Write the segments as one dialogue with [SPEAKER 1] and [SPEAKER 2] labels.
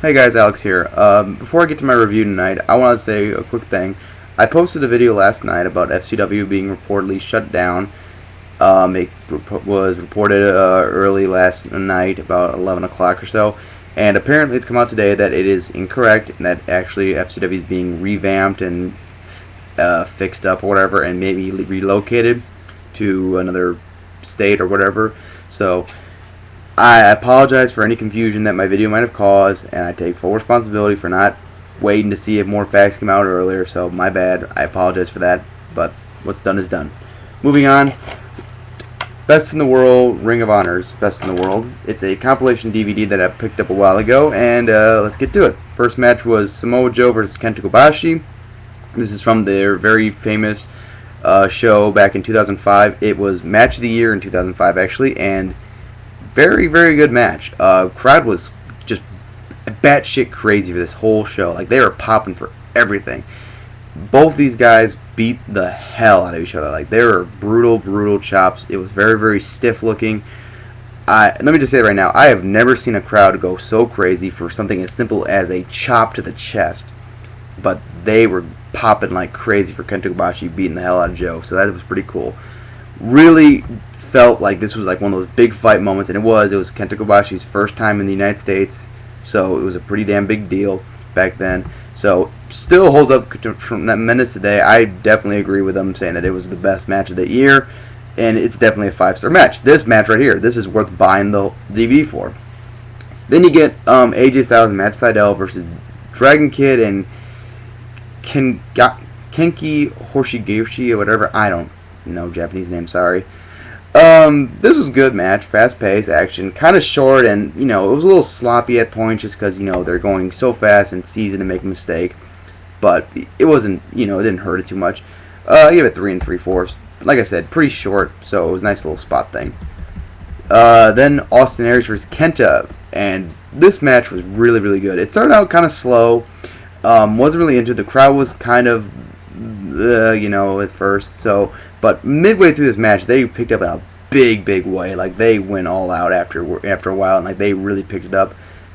[SPEAKER 1] Hey guys, Alex here. Before I get to my review tonight, I want to say a quick thing. I posted a video last night about FCW being reportedly shut down. Was reported early last night, about 11 o'clock or so, and apparently it's come out today that it is incorrect, and that actually FCW is being revamped and fixed up or whatever, and maybe relocated to another state or whatever. So I apologize for any confusion that my video might have caused, and I take full responsibility for not waiting to see if more facts came out earlier, so my bad. I apologize for that, but what's done is done. Moving on, Best in the World Ring of Honors, Best in the World. It's a compilation DVD that I picked up a while ago, and let's get to it. First match was Samoa Joe versus Kenta Kobashi. This is from their very famous show back in 2005. It was Match of the Year in 2005, actually, and very, very good match. Crowd was just batshit crazy for this whole show. Like, they were popping for everything. Both these guys beat the hell out of each other. Like, they were brutal, brutal chops. It was very, very stiff looking. Let me just say right now, I have never seen a crowd go so crazy for something as simple as a chop to the chest. But they were popping like crazy for Kenta Kobashi beating the hell out of Joe. So that was pretty cool. Really felt like this was like one of those big fight moments, and it was Kenta Kobashi's first time in the United States, so it was a pretty damn big deal back then. So still holds up tremendous today. I definitely agree with them saying that it was the best match of the year, and it's definitely a 5-star match. This match right here, this is worth buying the DVD for. Then you get AJ Styles and Matt Sydal versus Dragon Kid and Genki Horiguchi or whatever. I don't know Japanese name, sorry. This was a good match, fast-paced action, kind of short, and, it was a little sloppy at points just because, they're going so fast and it's easy to make a mistake. But it wasn't, it didn't hurt it too much. I give it 3 3/4. Like I said, pretty short, so it was a nice little spot thing. Then Austin Aries versus Kenta, and this match was really, really good. It started out kind of slow, wasn't really into it. The crowd was kind of, at first, so... But midway through this match, they picked up a big, big way. Like, they went all out after a while, and like they really picked it up.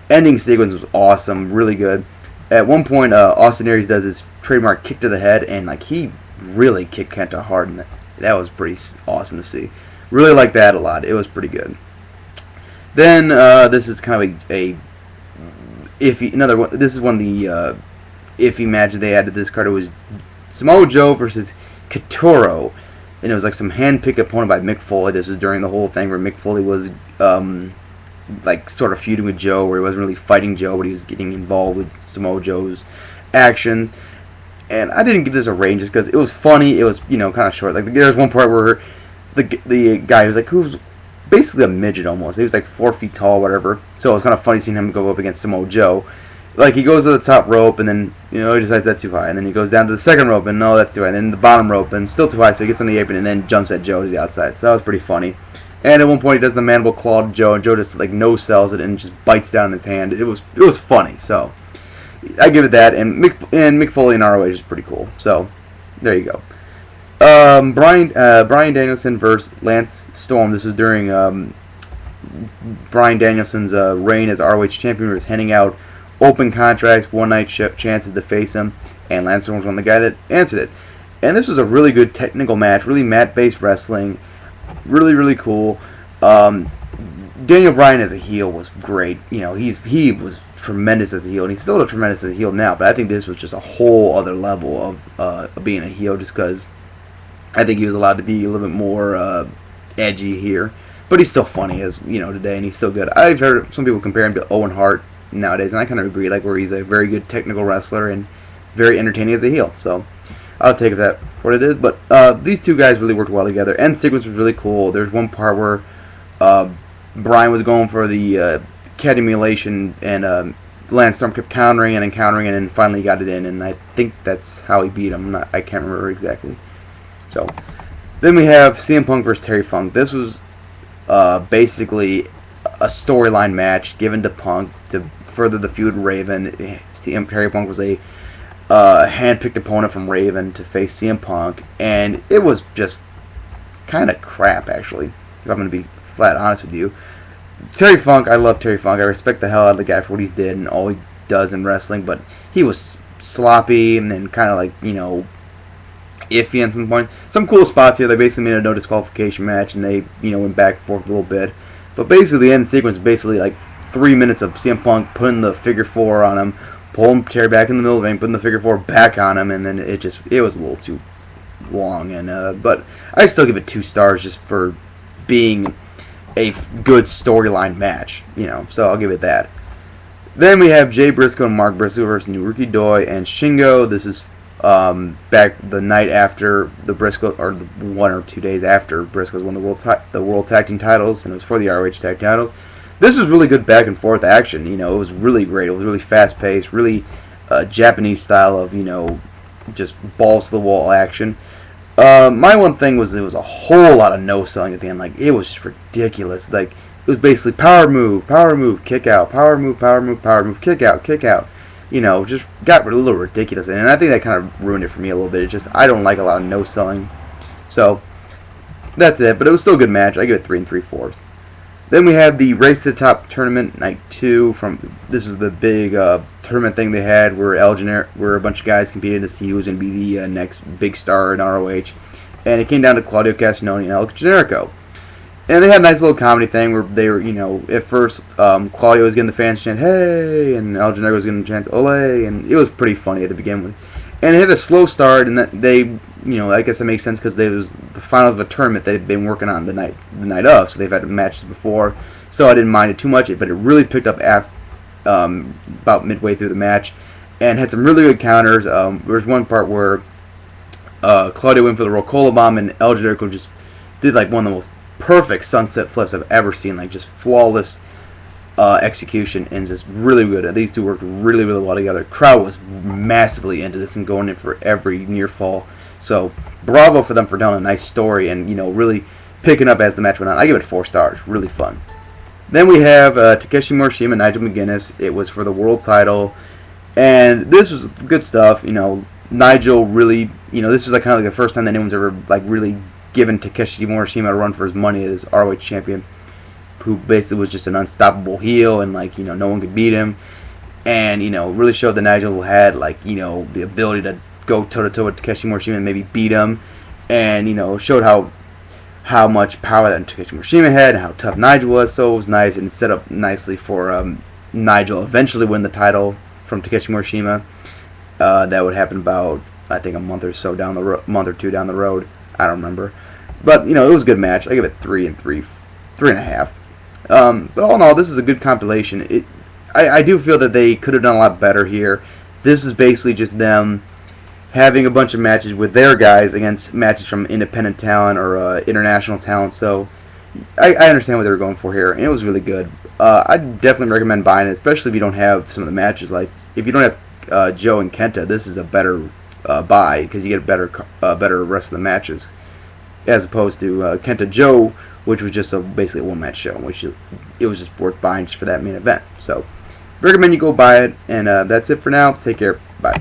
[SPEAKER 1] Ending sequence was awesome, really good. At one point, Austin Aries does his trademark kick to the head, and like he really kicked Kenta hard, and that was pretty awesome to see. Really liked that a lot. It was pretty good. Then this is kind of a iffy. Another one. This is one of the iffy matches they added to this card. It was Samoa Joe versus Kikutaro. And it was like some hand-picked opponent by Mick Foley. This was during the whole thing where Mick Foley was like sort of feuding with Joe, where he wasn't really fighting Joe, but he was getting involved with Samoa Joe's actions. And I didn't give this a range just because it was funny. It was kind of short. Like there was one part where the guy who's basically a midget almost. He was like 4 feet tall, whatever. So it was kind of funny seeing him go up against Samoa Joe. Like, he goes to the top rope, and then, he decides that's too high. And then he goes down to the second rope, and no, that's too high. And then the bottom rope, and still too high, so he gets on the apron, and then jumps at Joe to the outside. So that was pretty funny. And at one point, he does the mandible claw to Joe, and Joe just, like, no-sells it and just bites down his hand. It was funny, so I give it that. And Mick Foley and ROH is pretty cool. So, there you go. Bryan Danielson versus Lance Storm. This was during Bryan Danielson's reign as ROH champion. He was handing out open contracts, one-night chances to face him, and Lance Storm was one of the guy that answered it. And this was a really good technical match, really mat-based wrestling, really, really cool. Daniel Bryan as a heel was great. He was tremendous as a heel, and he's still tremendous as a heel now, but I think this was just a whole other level of being a heel, just because I think he was allowed to be a little bit more edgy here. But he's still funny as today, and he's still good. I've heard some people compare him to Owen Hart nowadays, and I kind of agree, like, where he's a very good technical wrestler and very entertaining as a heel. So I'll take that for what it is. But these two guys really worked well together, and the sequence was really cool. There's one part where Bryan was going for the Compilation, and Lance Storm kept countering and then finally got it in, and I think that's how he beat him. I can't remember exactly. So then we have CM Punk versus Terry Funk. This was basically a storyline match given to Punk to further the feud with Raven. Terry Punk was a hand-picked opponent from Raven to face CM Punk, and it was just kind of crap, actually, if I'm going to be flat honest with you. Terry Funk, I love Terry Funk. I respect the hell out of the guy for what he's did and all he does in wrestling, but he was sloppy and then kind of like, iffy at some point. Some cool spots here. They basically made a no disqualification match, and they, went back and forth a little bit. But basically, the end sequence was basically like 3 minutes of CM Punk putting the figure 4 on him, pulling Terry back in the middle of the ring, putting the figure 4 back on him, and then it was a little too long. And but I still give it 2 stars just for being a good storyline match, so I'll give it that. Then we have Jay Briscoe and Mark Briscoe versus Naruki Doi and Shingo. This is back the night after the Briscoe, or 1 or 2 days after Briscoes won the World Tag Team titles, and it was for the ROH Tag titles. This was really good back and forth action. It was really great. It was really fast paced, really Japanese style of just balls to the wall action. My one thing was there was a whole lot of no selling at the end. Like, it was just ridiculous. Like, it was basically power move, kick out, power move, kick out, kick out. Just got a little ridiculous. And I think that kind of ruined it for me a little bit. It's just, I don't like a lot of no selling. So, that's it. But it was still a good match. I give it 3 3/4. Then we have the Race to the Top tournament, night 2. This was the big tournament thing they had where where a bunch of guys competed to see who was going to be the next big star in ROH. And it came down to Claudio Castagnoli and El Generico. And they had a nice little comedy thing where they were, at first Claudio was getting the fans chant, hey, and El Generico was getting the chants, ole, and it was pretty funny at the beginning. And it had a slow start, and they, I guess that makes sense because it was the finals of a tournament they've been working on the night of, so they've had matches before, so I didn't mind it too much, but it really picked up about midway through the match, and had some really good counters. There was one part where Claudio went for the Rocola Bomb, and El Generico just did like one of the most perfect sunset flips I've ever seen, like just flawless execution, and just really good. These two worked really, really well together. Crowd was massively into this and going in for every near fall. So bravo for them for telling a nice story and really picking up as the match went on. I give it 4 stars. Really fun. Then we have Takeshi Morishima and Nigel McGuinness. It was for the world title, and this was good stuff. Nigel really, this was like kind of like the first time that anyone's ever like really given Takeshi Morishima a run for his money as ROH champion, who basically was just an unstoppable heel, and like no one could beat him, and really showed that Nigel had like the ability to go toe to toe with Takeshi Morishima and maybe beat him, and showed how much power that Takeshi Morishima had and how tough Nigel was. So it was nice, and it set up nicely for Nigel eventually win the title from Takeshi Morishima. That would happen about, I think, a month or 2 down the road. I don't remember, but it was a good match. I give it 3 and 3.5. But all in all, this is a good compilation. I do feel that they could have done a lot better here. This is basically just them having a bunch of matches with their guys against matches from independent talent or international talent. So I understand what they were going for here, and it was really good. I'd definitely recommend buying it, especially if you don't have some of the matches. Like, if you don't have Joe and Kenta, this is a better buy because you get better rest of the matches, as opposed to Kenta Joe, which was just basically a one-match show, which it was just worth buying just for that main event. So recommend you go buy it, and that's it for now. Take care. Bye.